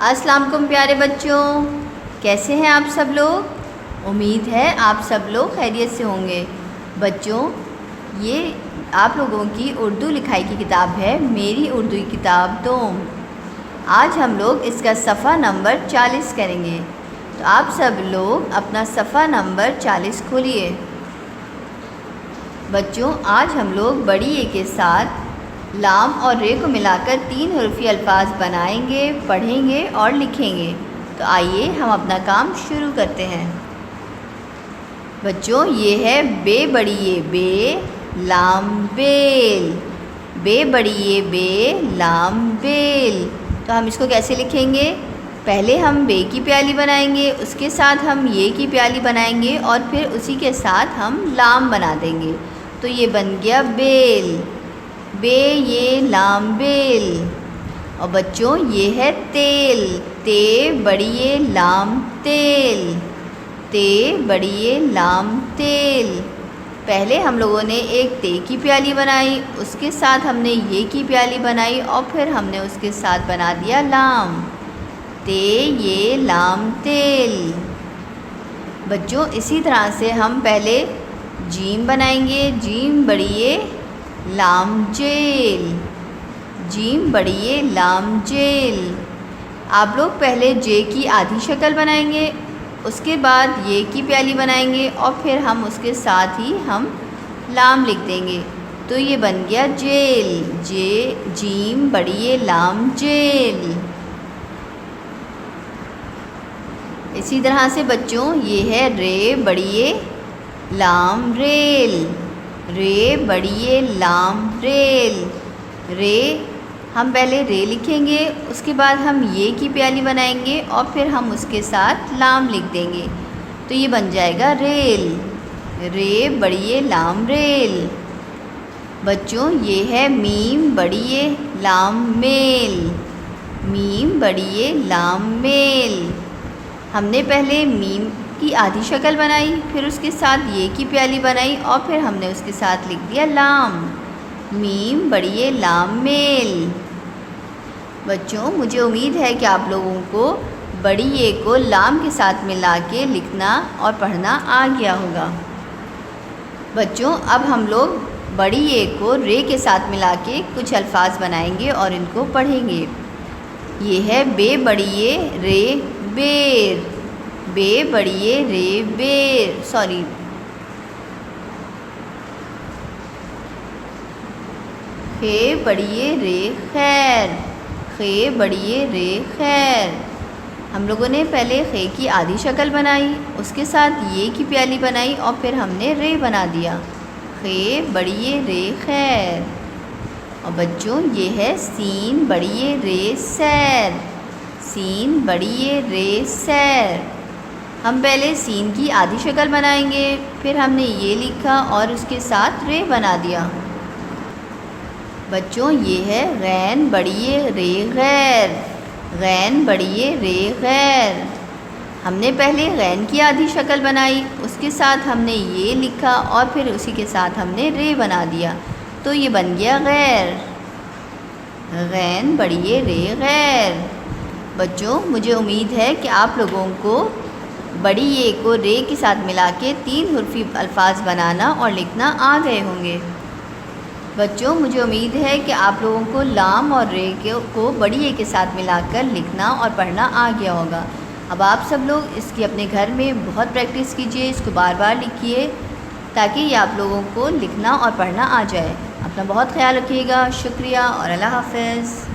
अस्सलाम वालेकुम प्यारे बच्चों, कैसे हैं आप सब लोग। उम्मीद है आप सब लोग खैरियत से होंगे। बच्चों, ये आप लोगों की उर्दू लिखाई की किताब है, मेरी उर्दू की किताब दोम। आज हम लोग इसका सफ़ा नंबर 40 करेंगे, तो आप सब लोग अपना सफ़ा नंबर 40 खोलिए। बच्चों, आज हम लोग बड़ी ए के साथ लाम और रे को मिलाकर 3 हरफी अल्फाज बनाएंगे, पढ़ेंगे और लिखेंगे। तो आइए हम अपना काम शुरू करते हैं। बच्चों, ये है बे बड़ी ये बे लाम बेल, बे बड़ी ये बे लाम बेल। तो हम इसको कैसे लिखेंगे? पहले हम बे की प्याली बनाएंगे, उसके साथ हम ये की प्याली बनाएंगे और फिर उसी के साथ हम लाम बना देंगे। तो ये बन गया बेल, बे ये लाम बेल। और बच्चों, ये है तेल, ते बड़ी ये लाम तेल, ते बड़ी ये लाम तेल। पहले हम लोगों ने एक ते की प्याली बनाई, उसके साथ हमने ये की प्याली बनाई और फिर हमने उसके साथ बना दिया लाम, ते ये लाम तेल। बच्चों, इसी तरह से हम पहले जीम बनाएंगे, जीम बड़ी ये लाम जेल, जीम बड़ी ये लाम जेल। आप लोग पहले जे की आधी शक्ल बनाएंगे, उसके बाद ये की प्याली बनाएंगे और फिर हम उसके साथ ही हम लाम लिख देंगे। तो ये बन गया जेल, जे जीम बड़ी ये लाम जेल। इसी तरह से बच्चों, ये है रे बड़ी ये लाम रेल, रे बड़ी ये लाम रेल। रे हम पहले रे लिखेंगे, उसके बाद हम ये की प्याली बनाएंगे और फिर हम उसके साथ लाम लिख देंगे। तो ये बन जाएगा रेल, रे बड़ी ये लाम रेल। बच्चों, ये है मीम बड़ी ये लाम मेल, मीम बड़ी ये लाम मेल। हमने पहले मीम की आधी शक्ल बनाई, फिर उसके साथ ये की प्याली बनाई और फिर हमने उसके साथ लिख दिया लाम, मीम बड़ी ये लाम मेल। बच्चों, मुझे उम्मीद है कि आप लोगों को बड़ी ये को लाम के साथ मिला के लिखना और पढ़ना आ गया होगा। बच्चों, अब हम लोग बड़ी ये को रे के साथ मिला के कुछ अल्फाज बनाएंगे और इनको पढ़ेंगे। ये है बे बड़ी ये रे बेर, बे बड़ी ये रे बेर, सॉरी खे बड़ी ये रे खैर, खे बड़ी ये रे खैर। हम लोगों ने पहले खे की आधी शक्ल बनाई, उसके साथ ये की प्याली बनाई और फिर हमने रे बना दिया, खे बड़ी ये रे खैर। और बच्चों, ये है सीन बड़ी ये रे सैर, सीन बड़ी ये रे सैर। हम पहले सीन की आधी शक्ल बनाएंगे, फिर हमने ये लिखा और उसके साथ रे बना दिया। बच्चों, ये है गैन बड़ी ये रे गैर, गैन बड़ी ये रे गैर। हमने पहले गैन की आधी शक्ल बनाई, उसके साथ हमने ये लिखा और फिर उसी के साथ हमने रे बना दिया। तो ये बन गया गैर, गैन बड़ी ये रे गैर। बच्चों, मुझे उम्मीद है कि आप लोगों को बड़ी ये को रे के साथ मिला के 3 हरफी अल्फाज बनाना और लिखना आ गए होंगे। बच्चों, मुझे उम्मीद है कि आप लोगों को लाम और रे को बड़ी ये के साथ मिलाकर लिखना और पढ़ना आ गया होगा। अब आप सब लोग इसकी अपने घर में बहुत प्रैक्टिस कीजिए, इसको बार बार लिखिए ताकि ये आप लोगों को लिखना और पढ़ना आ जाए। अपना बहुत ख्याल रखिएगा। शुक्रिया और अल्लाह हाफ़िज़।